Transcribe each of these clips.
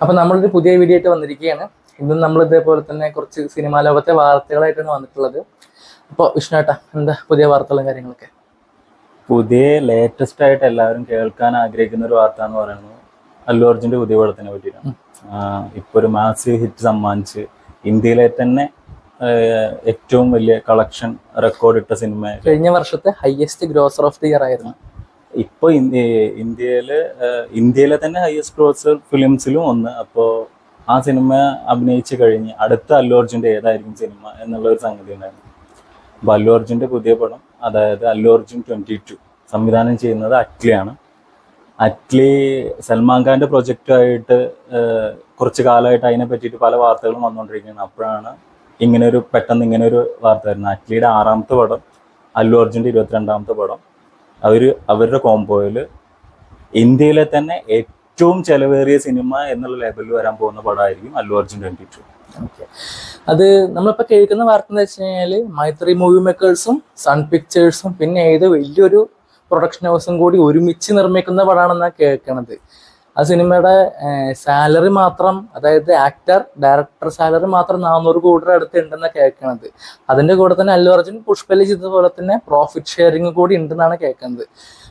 അപ്പൊ നമ്മളൊരു പുതിയ വീഡിയോ ആയിട്ട് വന്നിരിക്കുകയാണ്. ഇന്നും നമ്മൾ ഇതേപോലെ തന്നെ കുറച്ച് സിനിമാ ലോകത്തെ വാർത്തകളായിട്ടാണ് വന്നിട്ടുള്ളത്. അപ്പോൾ വിഷ്ണുട്ടാ, എന്താ പുതിയ വാർത്തകളും കാര്യങ്ങളൊക്കെ? പുതിയ ലേറ്റസ്റ്റ് ആയിട്ട് എല്ലാവരും കേൾക്കാൻ ആഗ്രഹിക്കുന്ന ഒരു വാർത്ത എന്ന് പറയുന്നത് അല്ലു അർജുന്റെ പുതിയ പടത്തിനെ പറ്റിയിട്ടാണ്. ഇപ്പൊ ഒരു മാസീവ് ഹിറ്റ് സമ്മാനിച്ച് ഇന്ത്യയിലെ തന്നെ ഏറ്റവും വലിയ കളക്ഷൻ റെക്കോർഡ് ഇട്ട സിനിമ, കഴിഞ്ഞ വർഷത്തെ highest grosser of the year ആയിരുന്നു. ഇപ്പൊ ഇന്ത്യയിലെ തന്നെ ഹയസ്റ്റ് ഗ്രോസർ ഫിലിംസിലും ഒന്ന്. അപ്പോൾ ആ സിനിമ അഭിനയിച്ച് കഴിഞ്ഞ് അടുത്ത അല്ലു അർജുന്റെ ഏതായിരിക്കും സിനിമ എന്നുള്ള ഒരു സംഗതി ഉണ്ടായിരുന്നു. അപ്പൊ അല്ലു അർജുന്റെ പുതിയ പടം, അതായത് അല്ലു അർജുൻ 22 സംവിധാനം ചെയ്യുന്നത് അറ്റ്ലിയാണ്. അറ്റ്ലി സൽമാൻ ഖാന്റെ പ്രൊജക്റ്റായിട്ട് കുറച്ച് കാലമായിട്ട് അതിനെ പറ്റിയിട്ട് പല വാർത്തകളും വന്നുകൊണ്ടിരിക്കുന്നത്. അപ്പോഴാണ് പെട്ടെന്ന് ഇങ്ങനൊരു വാർത്ത വരുന്നത്. അറ്റ്ലിയുടെ 6ാമത്തെ പടം, അല്ലു അർജുന്റെ 22ാമത്തെ പടം. അവരുടെ കോംബോയിൽ ഇന്ത്യയിലെ തന്നെ ഏറ്റവും ചെലവേറിയ സിനിമ എന്നുള്ള ലെവലിൽ വരാൻ പോകുന്ന പടമായിരിക്കും അല്ലു അർജുൻ 22. അത് നമ്മളിപ്പോൾ കേൾക്കുന്ന വാർത്ത എന്ന് വെച്ച് കഴിഞ്ഞാൽ മൈത്രി മൂവി മേക്കേഴ്സും സൺ പിക്ചേഴ്സും പിന്നെ ഏത് വലിയൊരു പ്രൊഡക്ഷൻ ഹൗസും കൂടി ഒരുമിച്ച് നിർമ്മിക്കുന്ന പടമാണെന്നാണ് കേൾക്കണത്. ആ സിനിമയുടെ സാലറി മാത്രം, അതായത് ആക്ടർ ഡയറക്ടർ സാലറി മാത്രം 400 കോടി അടുത്ത് ഉണ്ടെന്നാണ് കേൾക്കണത്. അതിൻ്റെ കൂടെ തന്നെ അല്ലു അർജുൻ പുഷ്പലി ചെയ്തതുപോലെ തന്നെ പ്രോഫിറ്റ് ഷെയറിങ് കൂടി ഉണ്ടെന്നാണ് കേൾക്കുന്നത്.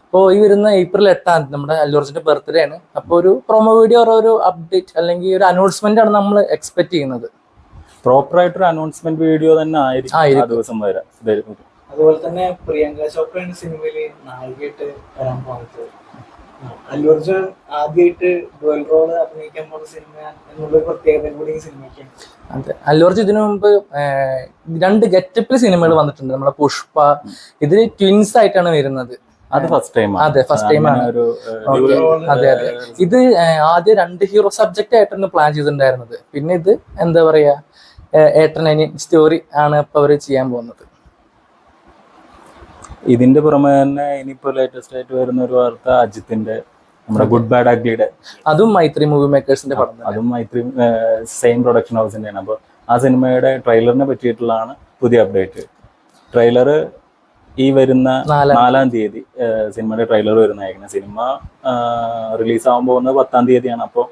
അപ്പോൾ ഈ വരുന്ന April 8 നമ്മുടെ അല്ലു അർജുൻ്റെ ബർത്ത്ഡേ ആണ്. അപ്പോൾ ഒരു പ്രൊമോ വീഡിയോ ഒരു അപ്ഡേറ്റ് അല്ലെങ്കിൽ ഒരു അനൗൺസ്മെന്റ് ആണ് നമ്മൾ എക്സ്പെക്ട് ചെയ്യുന്നത്. പ്രോപ്പർ ആയിട്ടൊരു അനൗൺസ്മെന്റ് വീഡിയോ തന്നെ ആയിരിക്കും ആ ദിവസം വരെ. അതുപോലെ തന്നെ പ്രിയങ്ക ചോപ്രയാണ് സിനിമയിൽ നായികയായിട്ട് വരാൻ പോകുന്നത്. അല്ലു അർജുൻ ആദ്യമായിട്ട് ഡുവൽ റോള് അഭിനയിക്കാൻ പോകുന്ന സിനിമ എന്നുള്ള പ്രത്യേകത കൂടി ഈ സിനിമയ്ക്കാണ്. അതെ, അല്ലു അർജുൻ ഇതിനു മുമ്പ് 2 ഗെറ്റപ്പിൽ സിനിമകൾ വന്നിട്ടുണ്ട്. നമ്മളെ പുഷ്പ, ഇതിൽ ട്വിൻസ് ആയിട്ടാണ് വരുന്നത്. അത് ഫസ്റ്റ് ടൈം. അതെ, ഫസ്റ്റ് ടൈം ആണ്. അതെ. ഇത് ആദ്യം 2 ഹീറോ സബ്ജക്റ്റ് ആയിട്ടാണ് പ്ലാൻ ചെയ്തിട്ടുണ്ടായിരുന്നത്. പിന്നെ ഇത് എന്താ പറയാ, ഏട്ടൻ സ്റ്റോറി ആണ് ഇപ്പൊ അവര് ചെയ്യാൻ പോകുന്നത്. ഇതിന്റെ പുറമെ തന്നെ ഇനിയിപ്പോ ലേറ്റസ്റ്റ് ആയിട്ട് വരുന്ന ഒരു വാർത്ത അജിത്തിന്റെ, നമ്മുടെ ഗുഡ് ബാഡ് അഗ്ലിയുടെ, അതും മൈത്രി മൂവി മേക്കേഴ്സിന്റെ പടം, അതും മൈത്രി സെയിം പ്രൊഡക്ഷൻ ഹൗസിന്റെയാണ്. അപ്പൊ ആ സിനിമയുടെ ട്രെയിലറിനെ പറ്റിയിട്ടുള്ളതാണ് പുതിയ അപ്ഡേറ്റ്. ട്രെയിലർ ഈ വരുന്ന 4-ാം തീയതി സിനിമയുടെ ട്രെയിലർ വരുന്നതായിരിക്കണം. സിനിമ റിലീസ് ആവാൻ പോകുന്നത് 10-ാം തീയതിയാണ്. അപ്പോൾ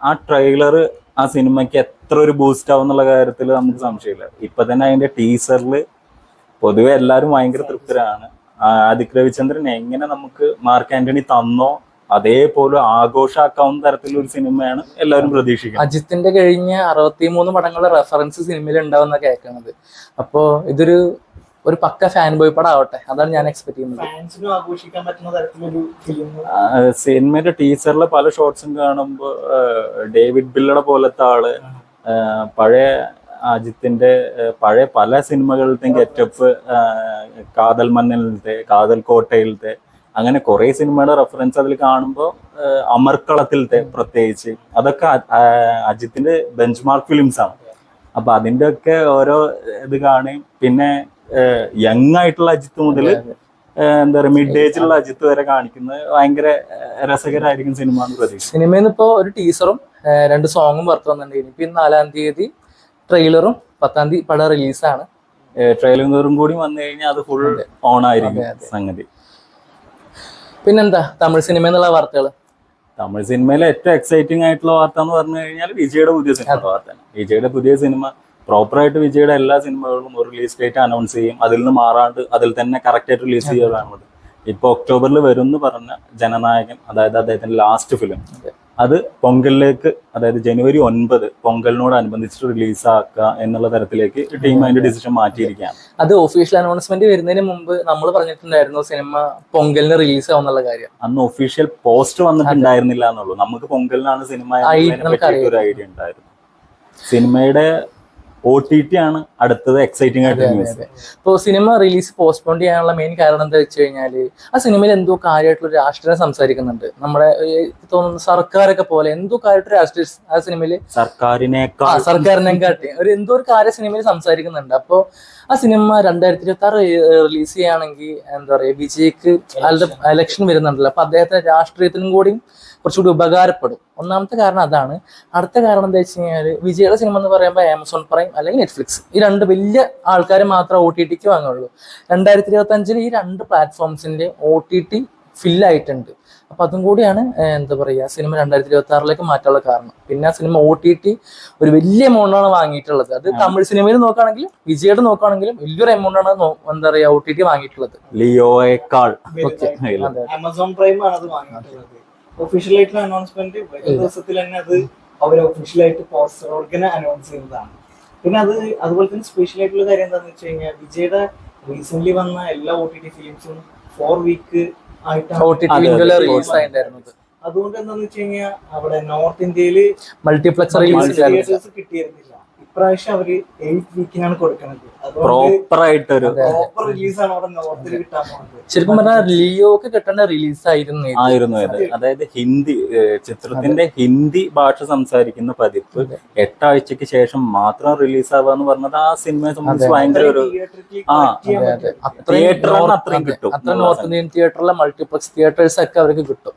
ആ ട്രെയിലർ ആ സിനിമയ്ക്ക് എത്ര ഒരു ബൂസ്റ്റ് ആവും എന്നുള്ള കാര്യത്തിൽ നമുക്ക് സംശയമില്ല. ഇപ്പൊ തന്നെ അതിന്റെ ടീസറിൽ പൊതുവെ എല്ലാവരും ഭയങ്കര തൃപ്തരാണ്. ആദിക് രവിചന്ദ്രൻ എങ്ങനെ നമുക്ക് മാർക്ക് ആന്റണി തന്നോ അതേപോലെ ആഘോഷാക്കാവുന്ന തരത്തിലുള്ള ഒരു സിനിമയാണ് എല്ലാവരും പ്രതീക്ഷിക്കുന്നത്. അജിത്തിന്റെ കഴിഞ്ഞ 63 പടങ്ങളുടെ റെഫറൻസ് സിനിമയിൽ ഉണ്ടാവുന്ന കേൾക്കുന്നത്. അപ്പോ ഇതൊരു പക്ക ഫാൻ ബോയ് പടം ആവട്ടെ, അതാണ് ഞാൻ എക്സ്പെക്ട് ചെയ്യുന്നത്. സിനിമയുടെ ടീസറിലെ പല ഷോട്ട്സും കാണുമ്പോൾ ഡേവിഡ് ബില്ലയുടെ പോലത്തെ ആള്, പഴയ അജിത്തിന്റെ പഴയ പല സിനിമകളിലത്തെ ഗെറ്റപ്പ്, കാതൽ മന്നലിലത്തെ, കാതൽ കോട്ടയിലത്തെ, അങ്ങനെ കുറെ സിനിമയുടെ റെഫറൻസ് അതിൽ കാണുമ്പോൾ അമർക്കളത്തിലത്തെ പ്രത്യേകിച്ച് അതൊക്കെ അജിത്തിന്റെ ബെഞ്ച് മാർക്ക് ഫിലിംസ് ആണ്. അപ്പൊ അതിന്റെ ഒക്കെ ഓരോ ഇത് കാണുകയും പിന്നെ യങ് ആയിട്ടുള്ള അജിത്ത് മുതൽ എന്താ പറയുക മിഡ് ഏജിലുള്ള അജിത്ത് വരെ കാണിക്കുന്നത് ഭയങ്കര രസകരമായിരിക്കും സിനിമ എന്ന് പ്രതീക്ഷിച്ചു. സിനിമയിൽ നിന്ന് ഇപ്പോൾ ഒരു ടീസറും 2 സോങ്ങും പുറത്തു വന്നിട്ടുണ്ടെങ്കിൽ ഇപ്പൊ 4-ാം തീയതി ട്രെയിലറും 10-ാം തീയതി പടം റിലീസാണ്. ട്രെയിലറും കൂടി വന്നു കഴിഞ്ഞാൽ അത് ഫുൾ ഓൺ ആയിരിക്കും സംഗതി. പിന്നെന്താ തമിഴ് സിനിമ എന്നുള്ള വാർത്തകൾ? തമിഴ് സിനിമയിലെ ഏറ്റവും എക്സൈറ്റിംഗ് ആയിട്ടുള്ള വാർത്ത എന്ന് പറഞ്ഞു കഴിഞ്ഞാൽ വിജയുടെ പുതിയ സിനിമ വാർത്തയാണ്. വിജയുടെ പുതിയ സിനിമ പ്രോപ്പറായിട്ട് വിജയുടെ എല്ലാ സിനിമകളിലും ഒരു റിലീസ് ഡേറ്റ് അനൗൺസ് ചെയ്യും. അതിൽ നിന്ന് മാറാണ്ട് അതിൽ തന്നെ കറക്റ്റ് ആയിട്ട് റിലീസ് ചെയ്യാനുള്ളത്. ഇപ്പൊ ഒക്ടോബറിൽ വരും എന്ന് പറഞ്ഞ ജനനായകൻ, അതായത് അദ്ദേഹത്തിന്റെ ലാസ്റ്റ് ഫിലിം, അത് പൊങ്കലിലേക്ക്, അതായത് January 9 പൊങ്കലിനോടനുബന്ധിച്ചിട്ട് റിലീസാക്കുക എന്നുള്ള തരത്തിലേക്ക് ടീം അതിന്റെ ഡിസിഷൻ മാറ്റിയിരിക്കുകയാണ്. അത് ഒഫീഷ്യൽ അനൗൺസ്മെന്റ് വരുന്നതിന് മുമ്പ് നമ്മൾ പറഞ്ഞിട്ടുണ്ടായിരുന്നു സിനിമ പൊങ്കലിന് റിലീസ് ആവുന്നുള്ള കാര്യം. അന്ന് ഒഫീഷ്യൽ പോസ്റ്റ് വന്നിട്ടുണ്ടായിരുന്നില്ല എന്നുള്ളൂ. നമുക്ക് പൊങ്കലിനാണ് സിനിമ ഒരു ഐഡിയ ഉണ്ടായിരുന്നു. സിനിമയുടെ OTT ആണ് അടുത്തത് എക്സൈറ്റിംഗ് ആയിട്ട് ന്യൂസ്. ഇപ്പോൾ സിനിമ റിലീസ് പോസ്റ്റ്പോൺ ചെയ്യാനുള്ള മെയിൻ കാരണം എന്താ വെച്ച് കഴിഞ്ഞാല് ആ സിനിമയിൽ എന്തോ കാര്യമായിട്ടുള്ള രാഷ്ട്രീയം സംസാരിക്കുന്നുണ്ട്. നമ്മുടെ തോന്നുന്നു സർക്കാരൊക്കെ പോലെ എന്തോ കാര്യമായിട്ട് രാഷ്ട്രീയ ആ സിനിമയിൽ സർക്കാരിനെക്കാട്ടി എന്തോ ഒരു കാര്യം സിനിമയിൽ സംസാരിക്കുന്നുണ്ട്. അപ്പോൾ ആ സിനിമ 2026 റിലീസ് ചെയ്യുകയാണെങ്കിൽ എന്താ പറയുക, വിജയ്ക്ക് ഇലക്ഷൻ വരുന്നുണ്ടല്ലോ, അപ്പൊ അദ്ദേഹത്തെ രാഷ്ട്രീയത്തിനും കൂടി കുറച്ചുകൂടി ഉപകാരപ്പെടും. ഒന്നാമത്തെ കാരണം അതാണ്. അടുത്ത കാരണം എന്താ വെച്ച് കഴിഞ്ഞാൽ വിജയുടെ സിനിമ എന്ന് പറയുമ്പോൾ ആമസോൺ പ്രൈം അല്ലെങ്കിൽ നെറ്റ്ഫ്ലിക്സ്, ഈ 2 വലിയ ആൾക്കാർ മാത്രമേ OTTക്ക് വാങ്ങുള്ളൂ. 2025 ഈ 2 പ്ലാറ്റ്ഫോംസിന്റെ OTT ഫില്ലായിട്ടുണ്ട്. അപ്പൊ അതും കൂടിയാണ് എന്താ പറയാ സിനിമ 2026 മാറ്റാനുള്ള കാരണം. പിന്നെ ആ സിനിമ OTT ഒരു വലിയ എമൗണ്ടാണ് വാങ്ങിയിട്ടുള്ളത്. അത് തമിഴ് സിനിമയിൽ നോക്കുകയാണെങ്കിലും വിജയുടെ നോക്കുകയാണെങ്കിലും വലിയൊരു എമൗണ്ടാണ് എന്താ പറയാ OTT വാങ്ങിയിട്ടുള്ളത്. ലിയോയേക്കാൾ ആമസോൺ പ്രൈം ആണ് അത് വാങ്ങിയിട്ടുള്ളത്. ഒഫീഷ്യലായിട്ടുള്ള അനൗൺസ്മെന്റ് വരും ദിവസത്തിൽ തന്നെ അത് അവർ ഒഫീഷ്യലായിട്ട് പോസ്റ്റർ അനൗൺസ് ചെയ്യുന്നതാണ്. പിന്നെ അതുപോലെ തന്നെ സ്പെഷ്യൽ ആയിട്ടുള്ള കാര്യം എന്താണെന്ന് വെച്ച് കഴിഞ്ഞാൽ വിജയുടെ റീസെന്റ് വന്ന എല്ലാ OTT ഫിലിംസും 4 വീക്ക് അതുകൊണ്ട് എന്താന്ന് വെച്ച് കഴിഞ്ഞാൽ അവിടെ നോർത്ത് ഇന്ത്യയില് മൾട്ടിപ്ലക്സ് തിയേറ്റേഴ്സ് കിട്ടിയിരുന്നില്ല. ഇപ്രാവശ്യം അവര് 8 വീക്കിനാണ് കൊടുക്കുന്നത്. പ്രോപ്പർ ആയിട്ടൊരു പ്രോപ്പർ റിലീസാണ് അവിടെ നോർത്തിൽ കിട്ടാൻ പോകുന്നത്. ശരിക്കും പറഞ്ഞാൽ ലിയോക്ക് കിട്ടേണ്ട റിലീസ് ആയിരുന്നു ഇത്. അതായത് ഹിന്ദി ചിത്രത്തിന്റെ ഹിന്ദി ഭാഷ സംസാരിക്കുന്ന പതിപ്പ് 8 ആഴ്ചക്ക് ശേഷം മാത്രം റിലീസ് ആവാന്ന് പറഞ്ഞത് ആ സിനിമയെ സംബന്ധിച്ച് ഭയങ്കര ഒരു അത്രയും കിട്ടും. അത്ര നോർത്ത് ഇന്ത്യൻ തിയേറ്ററിലെ മൾട്ടിപ്ലക്സ് തിയേറ്റേഴ്സ് ഒക്കെ അവർക്ക് കിട്ടും.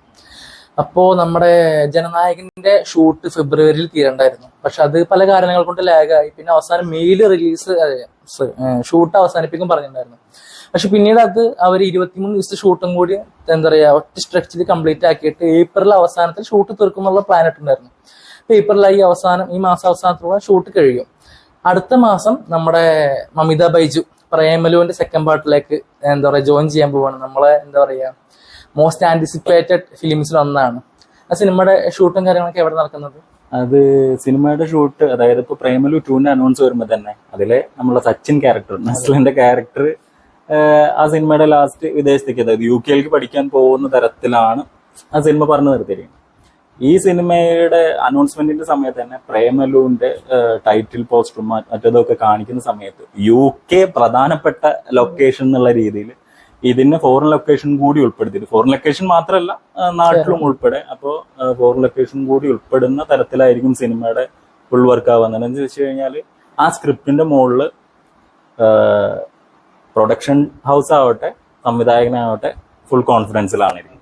അപ്പോ നമ്മുടെ ജനനായകന്റെ ഷൂട്ട് ഫെബ്രുവരിയിൽ തീരണ്ടായിരുന്നു. പക്ഷെ അത് പല കാരണങ്ങൾ കൊണ്ട് ലാഗായി. പിന്നെ അവസാനം മെയില് റിലീസ് ഷൂട്ട് അവസാനിപ്പിക്കും പറഞ്ഞിട്ടുണ്ടായിരുന്നു. പക്ഷെ പിന്നീട് അത് അവർ 23 ദിവസത്തെ ഷൂട്ടും കൂടി എന്താ പറയാ ഒറ്റ സ്ട്രെച്ചിൽ കംപ്ലീറ്റ് ആക്കിയിട്ട് ഏപ്രിൽ അവസാനത്തിൽ ഷൂട്ട് തീർക്കുന്നുള്ള പ്ലാൻ ഇട്ടുണ്ടായിരുന്നു. ഏപ്രിലായി ഈ മാസം അവസാനത്തോളം ഷൂട്ട് കഴിയും. അടുത്ത മാസം നമ്മുടെ മമിത ബൈജു പ്രേമലുവിന്റെ സെക്കൻഡ് പാർട്ടിലേക്ക് എന്താ പറയാ ജോയിൻ ചെയ്യാൻ പോവാണ്. നമ്മളെ എന്താ പറയാ മോസ്റ്റ് ആന്റിസിപ്പേറ്റഡ് ഫിലിംസിൽ ഒന്നാണ്. ആ സിനിമയുടെ ഷൂട്ടും കാര്യങ്ങളൊക്കെ എവിടെ നടക്കുന്നത്? അത് സിനിമയുടെ ഷൂട്ട് അതായത് ഇപ്പൊ പ്രേമലു 2ന്റെ അനൗൺസ് വരുമ്പോ തന്നെ അതിലെ നമ്മളെ സച്ചിൻ ക്യാരക്ടർ നസ്ലിന്റെ ക്യാരക്ടർ ആ സിനിമയുടെ ലാസ്റ്റ് വിദേശത്തേക്ക് അതായത് UK പഠിക്കാൻ പോകുന്ന തരത്തിലാണ് ആ സിനിമ പറഞ്ഞു നിർത്തിയിരിക്കുന്നത്. ഈ സിനിമയുടെ അനൗൺസ്മെന്റിന്റെ സമയത്ത് തന്നെ പ്രേമലുവിന്റെ ടൈറ്റിൽ പോസ്റ്ററും മറ്റതൊക്കെ കാണിക്കുന്ന സമയത്ത് UK പ്രധാനപ്പെട്ട ലൊക്കേഷൻ എന്നുള്ള രീതിയിൽ ഇതിന് ഫോറിൻ ലൊക്കേഷൻ കൂടി ഉൾപ്പെടുത്തിയിട്ട് ഫോറിൻ ലൊക്കേഷൻ മാത്രമല്ല നാട്ടിലും ഉൾപ്പെടെ അപ്പോൾ ഫോറിൻ ലൊക്കേഷൻ കൂടി ഉൾപ്പെടുന്ന തരത്തിലായിരിക്കും സിനിമയുടെ ഫുൾ വർക്ക് ആവുന്നത്. എന്ന് വെച്ച് കഴിഞ്ഞാൽ ആ സ്ക്രിപ്റ്റിന്റെ മുകളിൽ പ്രൊഡക്ഷൻ ഹൗസ് ആവട്ടെ സംവിധായകനാവട്ടെ ഫുൾ കോൺഫിഡൻസിലാണ് ഇരിക്കുന്നത്.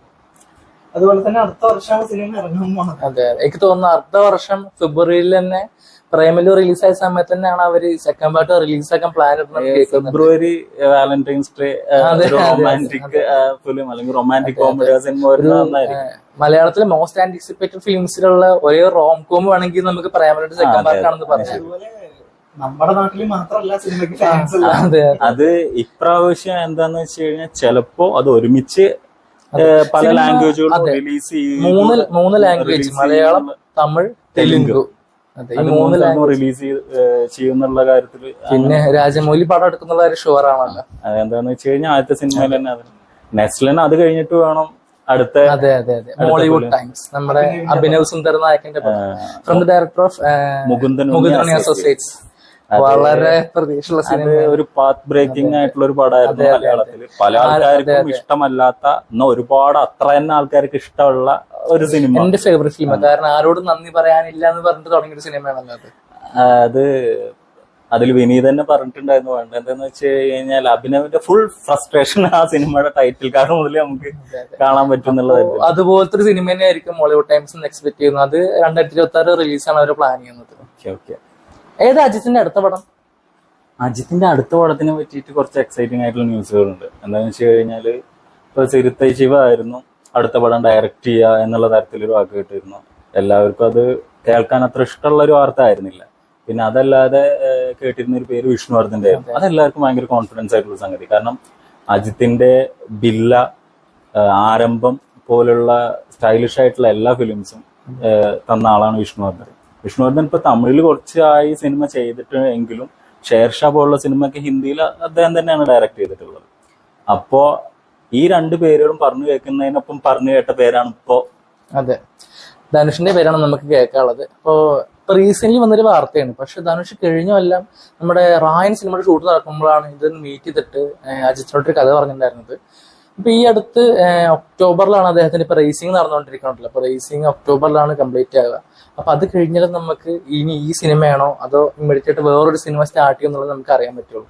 അതുപോലെ തന്നെ അടുത്ത വർഷമാണ് സിനിമ ഇറങ്ങാൻ പോകുന്നത്. അതെ, എനിക്ക് തോന്നുന്നു അടുത്ത വർഷം ഫെബ്രുവരിയിൽ തന്നെ പ്രേമലു റിലീസായ സമയത്ത് തന്നെയാണ് അവര് സെക്കൻഡ് പാർട്ട് റിലീസാക്കാൻ പ്ലാൻ ഇടുന്നത്. ഫെബ്രുവരി വാലന്റൈൻസ് ഡേ റൊമാൻറ്റിക് ഫിലിം അല്ലെങ്കിൽ റൊമാൻറ്റിക് കോമഡി സിനിമ മലയാളത്തിലെ മോസ്റ്റ് ആന്റിസിപ്പേറ്റഡ് ഫിലിംസിലുള്ള ഒരേ റോം കോം വേണമെങ്കിൽ നമുക്ക് പ്രേമലുടെ സെക്കൻഡ് പാർട്ട് ആണെന്ന് പറഞ്ഞു. നമ്മുടെ നാട്ടിൽ മാത്രമല്ല സിനിമയ്ക്ക് ഫാൻസ് ഉള്ള. അത് ഇപ്രാവശ്യം എന്താന്ന് വെച്ച് കഴിഞ്ഞാൽ ചിലപ്പോ അത് ഒരുമിച്ച് പല ലാംഗ്വേജുകളും റിലീസ് ചെയ്യും. മൂന്ന് ലാംഗ്വേജ് മലയാളം, തമിഴ്, തെലുങ്ക് റിലീസ് ചെയ്യുന്നുള്ള കാര്യത്തില് പിന്നെ രാജമൗലി പടം എടുക്കുന്ന കാര്യം ഷുവർ ആണല്ലോ. അതെന്താന്ന് വെച്ച് കഴിഞ്ഞാൽ ആദ്യത്തെ സിനിമയിൽ തന്നെ നെസ്ലൻ അത് കഴിഞ്ഞിട്ട് വേണം അടുത്ത. അതെ മോളിവുഡ് ടൈംസ് നമ്മുടെ അഭിനവ് സുന്ദർ നായകന്റെ from the director of Mukundan associates. വളരെ പ്രതീക്ഷയുള്ള സിനിമ, ഒരു പാത്ത് ബ്രേക്കിംഗ് ആയിട്ടുള്ള ഒരു പടമായിരുന്നു മലയാളത്തിൽ. പല ആൾക്കാർക്കും ഇഷ്ടമല്ലാത്ത എന്നാ ഒരുപാട് അത്ര തന്നെ ആൾക്കാർക്ക് ഇഷ്ടമുള്ള ഒരു സിനിമ. എന്റെ ഫേവറേറ്റ് ഫിലിം. കാരണം ആരോടും നന്ദി പറയാനില്ല എന്ന് പറഞ്ഞിട്ട് തുടങ്ങിയൊരു സിനിമയാണല്ലോ അത്. അത് അതിൽ വിനീത് തന്നെ പറഞ്ഞിട്ടുണ്ടായിരുന്നു വേണ്ട എന്താന്ന് വെച്ച് കഴിഞ്ഞാൽ അഭിനവിന്റെ ഫുൾ ഫ്രസ്ട്രേഷൻ ആ സിനിമയുടെ ടൈറ്റിൽ കാർഡ് മുതൽ നമുക്ക് കാണാൻ പറ്റും എന്നുള്ളതായിരുന്നു. അതുപോലത്തെ ഒരു സിനിമ തന്നെ ആയിരിക്കും മോളിവുഡ് ടൈംസ് എക്സ്പെക്ട് ചെയ്യുന്നത്. അത് 2026 റിലീസാണ് അവർ പ്ലാൻ ചെയ്യുന്നത്. ഓക്കെ. ഏത് അജിത്തിന്റെ അടുത്ത പടം? അജിത്തിന്റെ അടുത്ത പടത്തിനെ പറ്റിയിട്ട് കുറച്ച് എക്സൈറ്റിംഗ് ആയിട്ടുള്ള ന്യൂസുകളുണ്ട്. എന്താണെന്ന് വെച്ച് കഴിഞ്ഞാല് ഇപ്പൊ സിരുത്തൈ ശിവ ആയിരുന്നു അടുത്ത പടം ഡയറക്ട് ചെയ്യുക എന്നുള്ള തരത്തിലൊരു വാക്ക് കേട്ടിരുന്നു. എല്ലാവർക്കും അത് കേൾക്കാൻ അത്ര ഇഷ്ടമുള്ള ഒരു വാർത്ത ആയിരുന്നില്ല. പിന്നെ അതല്ലാതെ കേട്ടിരുന്ന ഒരു പേര് വിഷ്ണുവർദ്ധന്റെ ആയിരുന്നു. അതെല്ലാവർക്കും ഭയങ്കര കോൺഫിഡൻസ് ആയിട്ടുള്ള സംഗതി. കാരണം അജിത്തിന്റെ ബില്ല, ആരംഭം പോലുള്ള സ്റ്റൈലിഷ് ആയിട്ടുള്ള എല്ലാ ഫിലിംസും തന്ന ആളാണ് വിഷ്ണുവർദ്ധൻ. വിഷ്ണുവർദ്ധൻ ഇപ്പൊ തമിഴിൽ കുറച്ചായി സിനിമ ചെയ്തിട്ട് എങ്കിലും ഷേർഷാ പോലുള്ള സിനിമയ്ക്ക് ഹിന്ദിയിൽ അദ്ദേഹം തന്നെയാണ് ഡയറക്ട് ചെയ്തിട്ടുള്ളത്. അപ്പോ ഈ രണ്ട് പേരുകളും പറഞ്ഞു കേൾക്കുന്നതിനൊപ്പം പറഞ്ഞു കേട്ട പേരാണ് ഇപ്പോ. അതെ, ധനുഷിന്റെ പേരാണ് നമുക്ക് കേൾക്കാനുള്ളത്. ഇപ്പോ റീസെന്റ് വന്നൊരു വാർത്തയാണ്. പക്ഷെ ധനുഷ് കഴിഞ്ഞെല്ലാം നമ്മുടെ റായൻ സിനിമയുടെ ഷൂട്ട് നടക്കുമ്പോഴാണ് ഇതൊന്ന് മീറ്റ് ചെയ്തിട്ട് അജിത്തിനോട്ടൊരു കഥ പറഞ്ഞിട്ടുണ്ടായിരുന്നത്. ഇപ്പൊ ഈ അടുത്ത് ഒക്ടോബറിലാണ് അദ്ദേഹത്തിന് ഇപ്പൊ റേസിംഗ് നടന്നുകൊണ്ടിരിക്കണല്ലോ. അപ്പൊ റേസിംഗ് ഒക്ടോബറിലാണ് കംപ്ലീറ്റ് ആവുക. അപ്പൊ അത് കഴിഞ്ഞാലും നമുക്ക് ഇനി ഈ സിനിമയാണോ അതോ ഇമ്മീഡിയറ്റ് വേറൊരു സിനിമ സ്റ്റാർട്ട് ചെയ്യുന്നുള്ളത് നമുക്ക് അറിയാൻ പറ്റുള്ളൂ.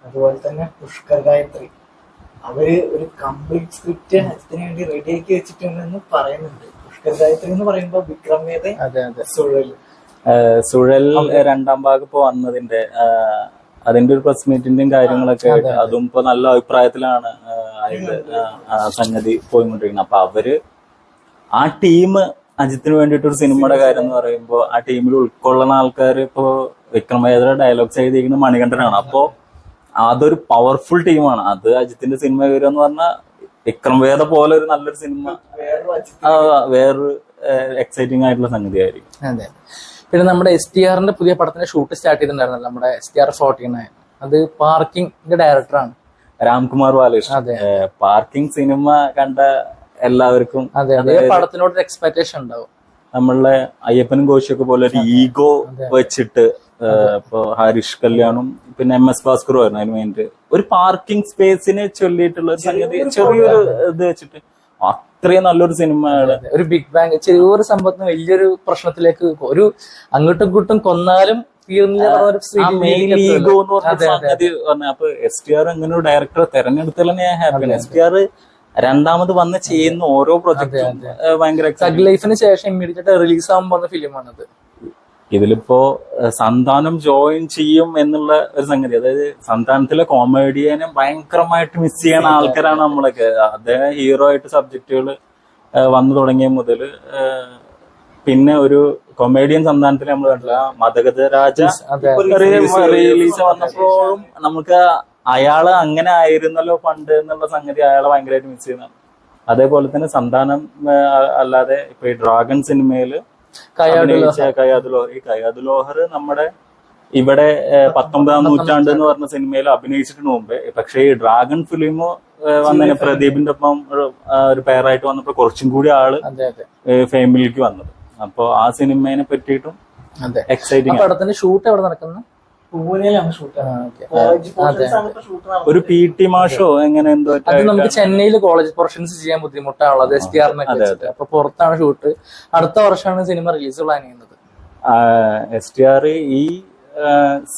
അതുപോലെ തന്നെ പുഷ്കർ ഗായത്രി അവര് ഒരു കംപ്ലീറ്റ് സ്ക്രിപ്റ്റ് അജിത്തിന് വേണ്ടി റെഡിയാക്കി വെച്ചിട്ടുണ്ടെന്ന് പറയുന്നുണ്ട്. പുഷ്കർ ഗായത്രി എന്ന് പറയുമ്പോ വിക്രം വേദ, സുഴൽ രണ്ടാം ഭാഗം ഇപ്പൊ വന്നതിന്റെ അതിന്റെ ഒരു പ്രസ് മീറ്റിന്റെയും കാര്യങ്ങളൊക്കെ അതും ഇപ്പൊ നല്ല അഭിപ്രായത്തിലാണ് ആ സംഗതി പോയിക്കൊണ്ടിരിക്കുന്നത്. അപ്പൊ അവര് ആ ടീം അജിത്തിന് വേണ്ടിയിട്ട് ഒരു സിനിമയുടെ കാര്യം എന്ന് പറയുമ്പോൾ ആ ടീമിൽ ഉൾക്കൊള്ളുന്ന ആൾക്കാർ ഇപ്പോ വിക്രമേന്ദ്ര ഡയലോഗ്സ് എഴുതിയിരിക്കുന്ന മണികണ്ഠനാണ്. അപ്പോ അതൊരു പവർഫുൾ ടീമാണ്. അത് അജിത്തിന്റെ സിനിമ വരിക എന്ന് പറഞ്ഞാൽ വിക്രം വേദ പോലെ ഒരു നല്ലൊരു സിനിമ വേറൊരു എക്സൈറ്റിംഗ് ആയിട്ടുള്ള സംഗതി ആയിരിക്കും. അതെ. പിന്നെ നമ്മുടെ STRന്റെ പുതിയ പടത്തിന്റെ ഷൂട്ട് സ്റ്റാർട്ട് ചെയ്തിട്ടുണ്ടായിരുന്നല്ലോ, നമ്മുടെ STR49. അത് പാർക്കിംഗ് ഡയറക്ടറാണ് രാംകുമാർ ബാലകൃഷ്ണൻ. പാർക്കിംഗ് സിനിമ കണ്ട എല്ലാവർക്കും പടത്തിനോട് എക്സ്പെക്ടേഷൻ ഉണ്ടാവും. നമ്മളുടെ അയ്യപ്പനും കോശിയൊക്കെ പോലെ ഒരു ഈഗോ വെച്ചിട്ട് ഇപ്പൊ ഹരീഷ് കല്യാണും പിന്നെ MS ഭാസ്കറും ആയിരുന്നു അതിന് വേണ്ടിട്ട് ഒരു പാർക്കിംഗ് സ്പേസിനെ ചൊല്ലിയിട്ടുള്ള ഒരു സംഗതി ചെറിയൊരു ഇത് വെച്ചിട്ട് അത്രയും നല്ലൊരു സിനിമയാണ്. ഒരു ബിഗ് ബാങ് ചെറിയൊരു സംഭവത്തിന് വലിയൊരു പ്രശ്നത്തിലേക്ക് ഒരു അങ്ങോട്ടും ഇങ്ങോട്ടും കൊന്നാലും ഈഗോ എന്ന് പറഞ്ഞ സംഗതി വന്ന. അപ്പൊ STR അങ്ങനെ ഒരു ഡയറക്ടറെ തെരഞ്ഞെടുത്തതിൽ ഞാൻ ഹാപ്പിയാണ്. STR രണ്ടാമത് വന്ന് ചെയ്യുന്ന ഓരോ പ്രൊജക്റ്റും ഭയങ്കര തഗ് ലൈഫിന് ശേഷം ഇമ്മീഡിയറ്റ് റിലീസ് ആവാൻ പോകുന്ന ഫിലിമാണത്. ഇതിലിപ്പോ സന്താനം ജോയിൻ ചെയ്യും എന്നുള്ള ഒരു സംഗതി, അതായത് സന്താനത്തിലെ കോമഡിയനെ ഭയങ്കരമായിട്ട് മിസ് ചെയ്യുന്ന ആൾക്കാരാണ് നമ്മളൊക്കെ. അദ്ദേഹം ഹീറോ ആയിട്ട് സബ്ജക്റ്റുകൾ വന്നു തുടങ്ങിയ മുതല് പിന്നെ ഒരു കൊമേഡിയൻ സന്താനത്തിൽ നമ്മൾ കണ്ടില്ല, മതഗത രാജ റിലീസ് വന്നപ്പോഴും നമുക്ക് അയാള് അങ്ങനെ ആയിരുന്നല്ലോ പണ്ട് എന്നുള്ള സംഗതി അയാളെ ഭയങ്കരമായിട്ട് മിസ് ചെയ്യുന്നതാണ്. അതേപോലെ തന്നെ സന്താനം അല്ലാതെ ഇപ്പൊ ഈ ഡ്രാഗൺ സിനിമയില് കയാദ് ലോഹർ നമ്മുടെ ഇവിടെ 19ാം നൂറ്റാണ്ട് എന്ന് പറഞ്ഞ സിനിമയിൽ അഭിനയിച്ചിട്ട് മുമ്പേ, പക്ഷെ ഈ ഡ്രാഗൺ ഫിലിം വന്നതിന് പ്രദീപിന്റെ ഒപ്പം ഒരു പേരായിട്ട് വന്നപ്പോ കുറച്ചും കൂടി ആള് ഫാമിലിക്ക് വന്നത്. അപ്പൊ ആ സിനിമയെ പറ്റിയിട്ടും എക്സൈറ്റിംഗ്. പടത്തിന്റെ ഷൂട്ട് എവിടെ നടക്കുന്നത്? ഒരു PT മാഷോ എങ്ങനെ എന്തോ അത് നമുക്ക് ചെന്നൈയിൽ കോളേജ് പോർഷൻസ് ചെയ്യാൻ ബുദ്ധിമുട്ടാണുള്ളത് STRനൊക്കെ. അപ്പൊ പുറത്താണ് ഷൂട്ട്. അടുത്ത വർഷമാണ് സിനിമ റിലീസ് പ്ലാൻ ചെയ്യുന്നത്. STR ഈ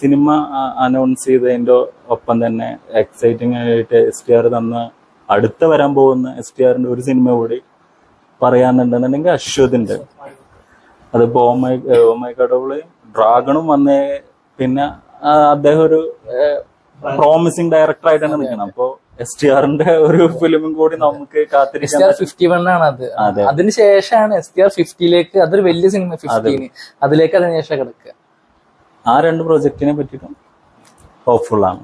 സിനിമ അനൗൺസ് ചെയ്തതിന്റെ ഒപ്പം തന്നെ എക്സൈറ്റിംഗ് ആയിട്ട് STR തന്ന അടുത്ത വരാൻ പോകുന്ന STRന്റെ ഒരു സിനിമ കൂടി പറയാന്നുണ്ടെന്നുണ്ടെങ്കിൽ അശ്വതിന്റെ. അതിപ്പോ ഓമൈ കടവുള് ഡ്രാഗണും വന്നേ. പിന്നെ അദ്ദേഹം ഒരു പ്രോമിസിംഗ് ഡയറക്ടർ ആയിട്ടാണ് നിൽക്കുന്നത്. അപ്പൊ STRന്റെ ഒരു ഫിലിമും കൂടി നമുക്ക് കാത്തിരിക്കാം. STR51 ആണ് അത്. അതിനുശേഷമാണ് STR50ലേക്ക്, അതൊരു വലിയ സിനിമ 15 അതിലേക്ക് അതിനുശേഷം കിടക്കുക. ആ രണ്ട് പ്രൊജക്റ്റിനെ പറ്റിയിട്ടും ഹോപ്പ്ഫുൾ ആണ്.